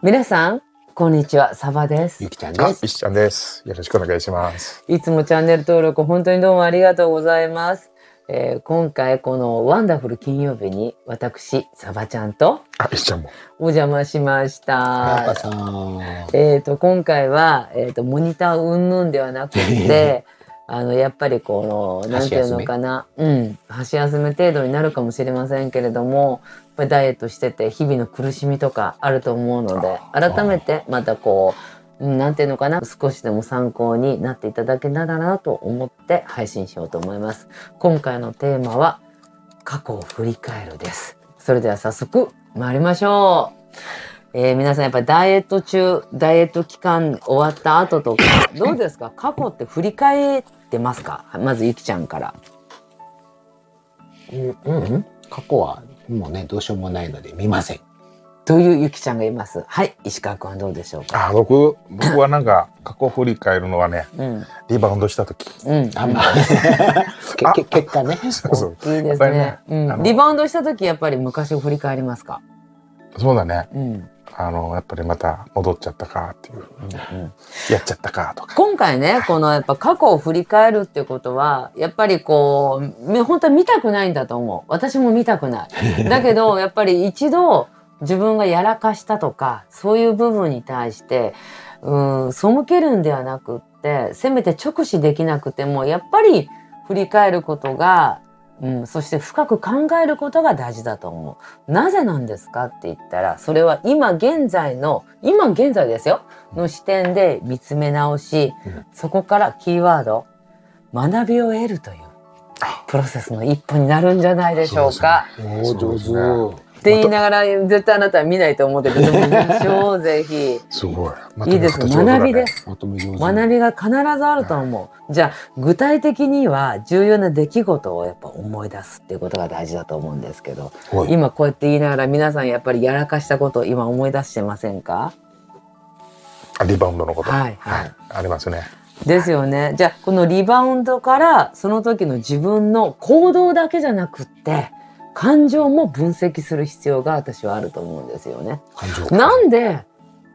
皆さん、こんにちは。サバです。ゆきちゃんです。石ちゃんです。よろしくお願いします。いつもチャンネル登録、本当にどうもありがとうございます。今回、このワンダフル金曜日に、私、サバちゃんと、石ちゃんも。お邪魔しましやっぱた。さ今回は、モニター云々ではなくて、やっぱりこの、なんていうのかな、箸休め程度になるかもしれませんけれども、やっぱりダイエットしてて、日々の苦しみとかあると思うので、改めてまたこう、なんていうのかな、少しでも参考になっていただけたらなと思って配信しようと思います。今回のテーマは、過去を振り返るです。それでは早速、参りましょう。皆さんやっぱりダイエット中、ダイエット期間終わった後とか、どうですか？過去って振り返ってますか？まずゆきちゃんから。過去はもうね、どうしようもないので見ません。というゆきちゃんがいます。はい、石川君はどうでしょうか？僕はなんか過去振り返るのはね、リバウンドした時。結果ね。そういいですね。リバウンドした時やっぱり昔を振り返りますか？そうだね。やっぱりまた戻っちゃったかっていう、やっちゃったかとか。今回ね、このやっぱ過去を振り返るっていうことは、やっぱりこう、本当は見たくないんだと思う。私も見たくない。だけど、やっぱり一度自分がやらかしたとか、そういう部分に対して、背けるんではなくって、せめて直視できなくても、やっぱり振り返ることが、そして深く考えることが大事だと思う。なぜなんですかって言ったら、それは今現在ですよ、の視点で見つめ直し、そこからキーワード、学びを得るというプロセスの一歩になるんじゃないでしょうか。上手。って言いながら、絶対あなたは見ないと思うけど、でも見ましょう、ぜひ。すごい。いいです。学びです。学びが必ずあると思う。じゃあ、具体的には重要な出来事をやっぱ思い出すっていうことが大事だと思うんですけど、今こうやって言いながら皆さんやっぱりやらかしたことを今思い出してませんか？リバウンドのこと。はい。ありますね。ですよね。じゃあ、このリバウンドからその時の自分の行動だけじゃなくって、感情も分析する必要が私はあると思うんですよね。なんで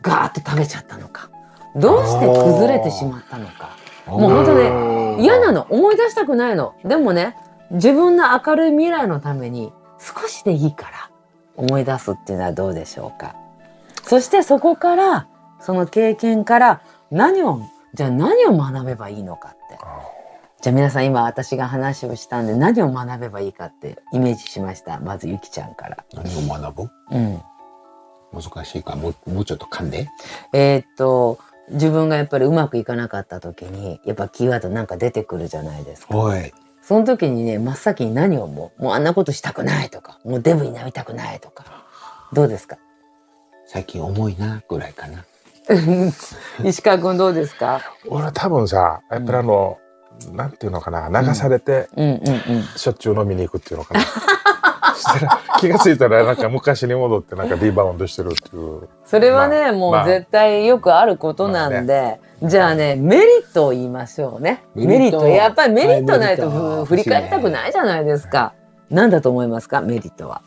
ガーッと食べちゃったのか。どうして崩れてしまったのか。もう本当ね、嫌なの。思い出したくないの。でもね、自分の明るい未来のために少しでいいから思い出すっていうのはどうでしょうか。そしてそこから、その経験から何を学べばいいのかって。じゃあ皆さん今私が話をしたんで何を学べばいいかってイメージしました。まずゆきちゃんから。何を学ぶ？難しいかもうちょっと噛んで。自分がやっぱりうまくいかなかった時にやっぱキーワードなんか出てくるじゃないですか。その時にね、真っ先に何をもうあんなことしたくないとか、もうデブになりたくないとか、どうですか？最近重いなぐらいかな。石川君どうですか？俺多分さ、やっぱりなんていうのかな、流されてしょっちゅう飲みに行くっていうのかな。気がついたらなんか昔に戻ってなんかリバウンドしてるっていう。それはね、もう絶対よくあることなんで、じゃあね、メリットを言いましょうね。メリット。やっぱりメリットないと振り返りたくないじゃないですか。何だと思いますか？メリットは。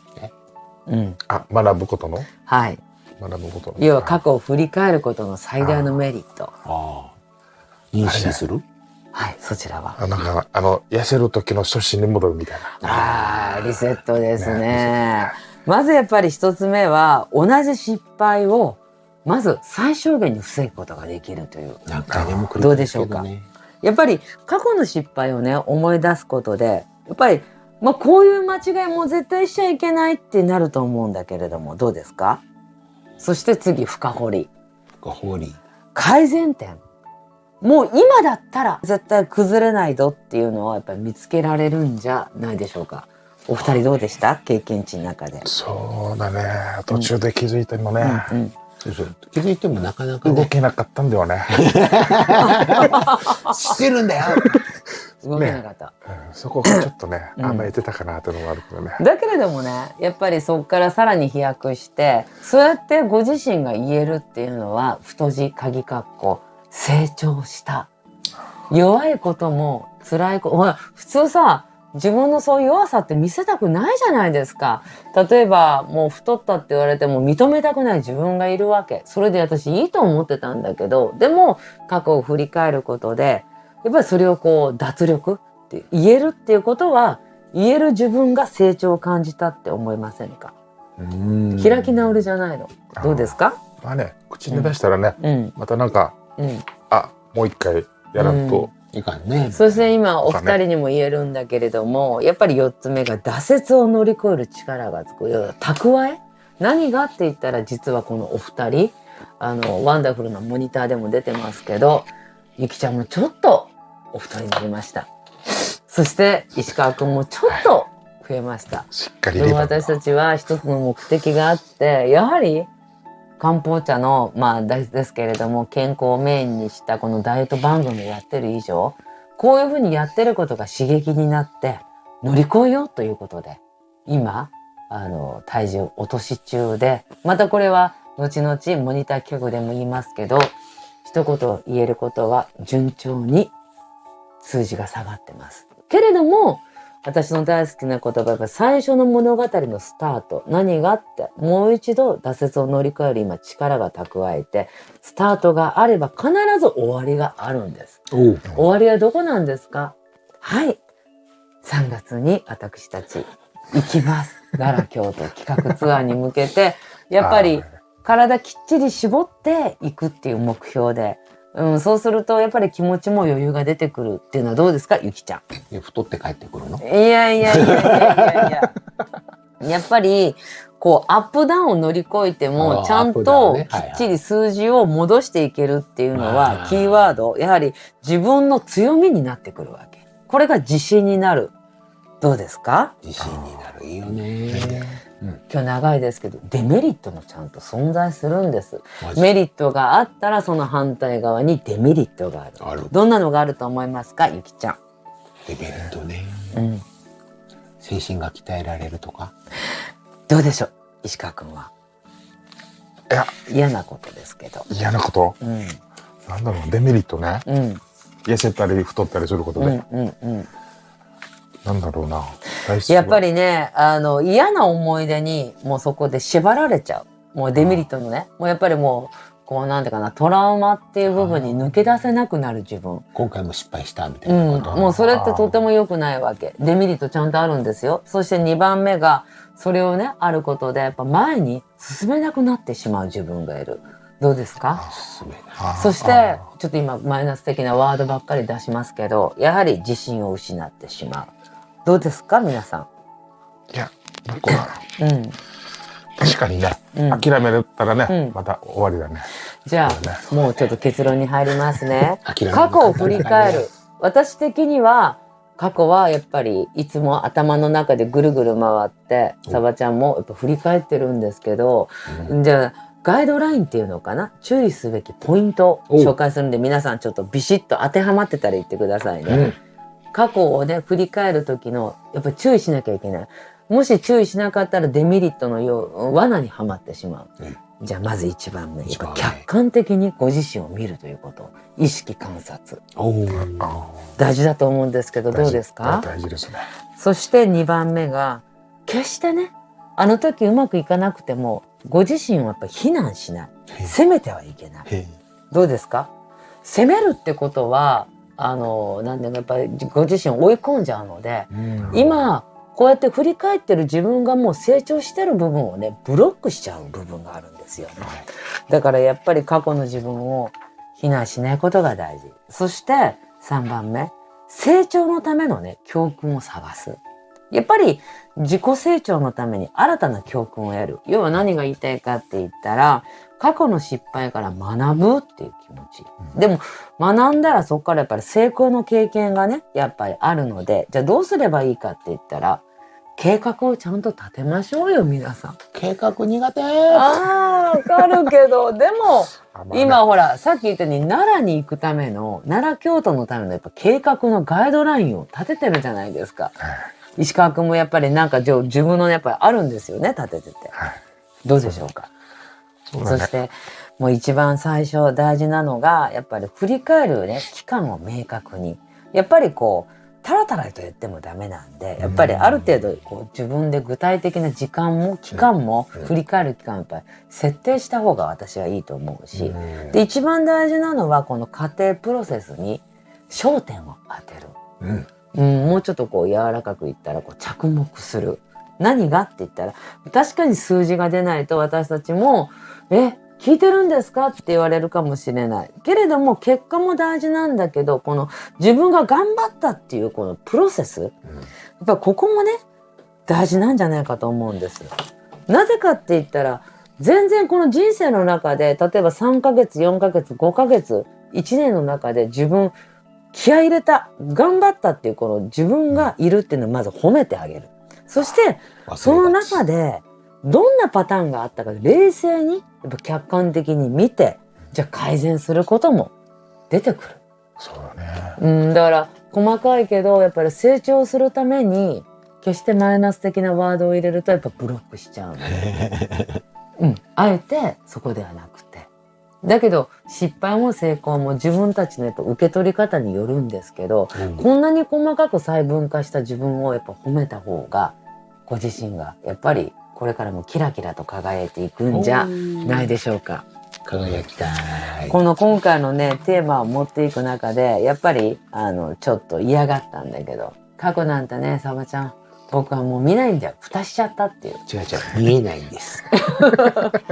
学ぶことの？はい。学ぶことの。要は過去を振り返ることの最大のメリット。認識する？はい、そちらは。なんか痩せる時の初心に戻るみたいな。リセットですね。まずやっぱり一つ目は同じ失敗をまず最小限に防ぐことができるという。どうでしょうか。やっぱり過去の失敗をね思い出すことでやっぱりこういう間違いも絶対しちゃいけないってなると思うんだけれどもどうですか。そして次深掘り。改善点。もう今だったら絶対崩れないぞっていうのをやっぱり見つけられるんじゃないでしょうか。お二人どうでした？経験値の中で。そうだね。途中で気づいてもね。気づいてもなかなか動けなかったんだよね。してるんだよ。動けなかった。そこがちょっとね甘えてたかなというのがあるけどね。だけれどもね、やっぱりそこからさらに飛躍して、そうやってご自身が言えるっていうのは太字鍵括弧成長した。弱いことも辛いこと、ほら普通さ自分のそういう弱さって見せたくないじゃないですか。例えばもう太ったって言われても認めたくない自分がいるわけ。それで私いいと思ってたんだけど、でも過去を振り返ることでやっぱりそれをこう脱力って言えるっていうことは、言える自分が成長を感じたって思いませんか？開き直りじゃないの。どうですか？まあね、口に出したらね、またなんか、もう一回やらんと、いかんね。そして今お二人にも言えるんだけれども、やっぱり4つ目が挫折を乗り越える力がつく。蓄え。何がって言ったら、実はこのお二人、ワンダフルなモニターでも出てますけど、ゆきちゃんもちょっとお太りになりました。そして石川くんもちょっと増えました。しっかりでも私たちは一つの目的があって、やはり漢方茶のですけれども、健康をメインにしたこのダイエット番組をやってる以上、こういうふうにやってることが刺激になって乗り越えようということで、今体重落とし中で、またこれは後々モニター企画でも言いますけど、一言言えることは順調に数字が下がってますけれども、私の大好きな言葉が最初の物語のスタート。何がって、もう一度挫折を乗り越える今力が蓄えて、スタートがあれば必ず終わりがあるんです。終わりはどこなんですか？はい。3月に私たち行きます。奈良京都企画ツアーに向けて、やっぱり体きっちり絞っていくっていう目標で、そうするとやっぱり気持ちも余裕が出てくるっていうのはどうですか、ゆきちゃん。太って帰ってくるの？いややっぱりこうアップダウンを乗り越えてもちゃんときっちり数字を戻していけるっていうのはキーワード、やはり自分の強みになってくるわけ。これが自信になる。どうですか？自信になる。いいよね。今日長いですけど、デメリットもちゃんと存在するんです。メリットがあったらその反対側にデメリットがある。どんなのがあると思いますか、ゆきちゃん。デメリットね。精神が鍛えられるとか。どうでしょう、石川くんは。いや、嫌なことですけど。嫌なこと、なんだろう、デメリットね。痩せたり太ったりすることで。なんだろうな。やっぱりね、嫌な思い出にもうそこで縛られちゃう。もうデメリットのね、もうやっぱりもうこうなんていうかな、トラウマっていう部分に抜け出せなくなる自分。今回も失敗したみたいなこと。もうそれってとても良くないわけ。デメリットちゃんとあるんですよ。そして2番目がそれをね、あることでやっぱ前に進めなくなってしまう自分がいる。どうですか？そしてちょっと今マイナス的なワードばっかり出しますけど、やはり自信を失ってしまう。どうですか、皆さん。いや、なんか確かにね、諦めたらね、また終わりだね。じゃあ、もうちょっと結論に入りますね。過去を振り返る。私的には過去はやっぱりいつも頭の中でぐるぐる回って、サバちゃんもやっぱ振り返ってるんですけど、じゃあガイドラインっていうのかな、注意すべきポイントを紹介するんで、皆さんちょっとビシッと当てはまってたら言ってくださいね。過去をね、振り返る時のやっぱり注意しなきゃいけない。もし注意しなかったらデメリットの罠にはまってしまう。じゃあまず1番目、やっぱ客観的にご自身を見るということ。意識観察。大事だと思うんですけど、どうですか？大事ですね。そして2番目が、決してね、あの時うまくいかなくてもご自身をやっぱり非難しない。責めてはいけない。どうですか？責めるってことはなんでやっぱりご自身を追い込んじゃうので、今こうやって振り返ってる自分がもう成長してる部分をね、ブロックしちゃう部分があるんですよね。だからやっぱり過去の自分を非難しないことが大事。そして3番目、成長のためのね、教訓を探す。やっぱり自己成長のために新たな教訓を得る。要は何が言いたいかって言ったら、過去の失敗から学ぶっていう気持ち。でも学んだらそこからやっぱり成功の経験がね、やっぱりあるので、じゃあどうすればいいかって言ったら、計画をちゃんと立てましょうよ、皆さん。計画苦手。わかるけど、でも今ほらさっき言ったように奈良に行くための、奈良京都のためのやっぱ計画のガイドラインを立ててるじゃないですか。石川君もやっぱりなんか自分のやっぱりあるんですよね、立ててて。どうでしょうか。そしてもう一番最初大事なのがやっぱり振り返るね、期間を明確に。やっぱりこうタラタラと言ってもダメなんで、やっぱりある程度こう自分で具体的な時間も期間も振り返る期間もやっぱり設定した方が私はいいと思うし、で一番大事なのはこの家庭プロセスに焦点を当てる、もうちょっとこう柔らかく言ったらこう着目する。何がって言ったら、確かに数字が出ないと私たちも聞いてるんですかって言われるかもしれないけれども、結果も大事なんだけど、この自分が頑張ったっていうこのプロセス、やっぱりここもね大事なんじゃないかと思うんですよ。なぜかって言ったら、全然この人生の中で例えば3ヶ月4ヶ月5ヶ月1年の中で自分気合い入れた頑張ったっていうこの自分がいるっていうのをまず褒めてあげる。そしてその中でどんなパターンがあったか冷静にやっぱ客観的に見て、じゃあ改善することも出てくる。そうだね。だから細かいけどやっぱり成長するために決してマイナス的なワードを入れるとやっぱブロックしちゃうので、あえてそこではなくて、だけど失敗も成功も自分たちのやっぱ受け取り方によるんですけど、こんなに細かく細分化した自分をやっぱ褒めた方がご自身がやっぱりこれからもキラキラと輝いていくんじゃないでしょうか。輝きたい。この今回のねテーマを持っていく中でやっぱりちょっと嫌がったんだけど、過去なんてねサバちゃん僕はもう見ないんだよ、蓋しちゃったっていう。違う見えないんです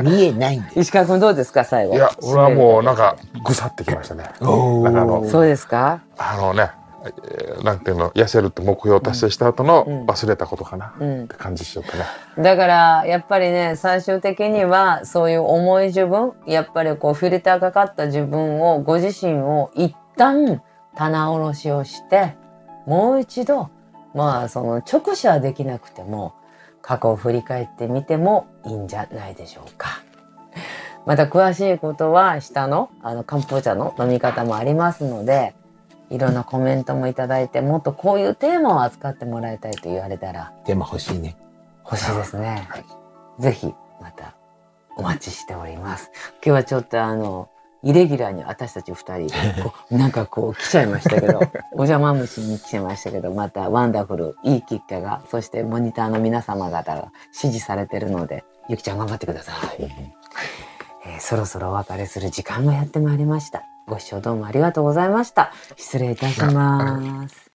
見えないんです。石川君どうですか最後。いや、俺はもうなんかぐさってきましたね。なんかそうですか。なんていうの、痩せるって目標を達成した後の忘れたことかなって感じしよったね。だからやっぱりね最終的にはそういう重い自分、やっぱりこうフィルターかかった自分をご自身を一旦棚卸しをして、もう一度その直視はできなくても過去を振り返ってみてもいいんじゃないでしょうか。また詳しいことは下の漢方茶の飲み方もありますので、いろんなコメントもいただいて、もっとこういうテーマを扱ってもらいたいと言われたらテーマ欲しいね。欲しいですね。ぜひまたお待ちしております。今日はちょっとイレギュラーに私たち2人なんかこう来ちゃいましたけどお邪魔虫に来ちゃいましたけど、またワンダフルいいきっかけが、そしてモニターの皆様方が支持されてるので、ゆきちゃん頑張ってください。そろそろお別れする時間がやってまいりました。ご視聴どうもありがとうございました。失礼いたします。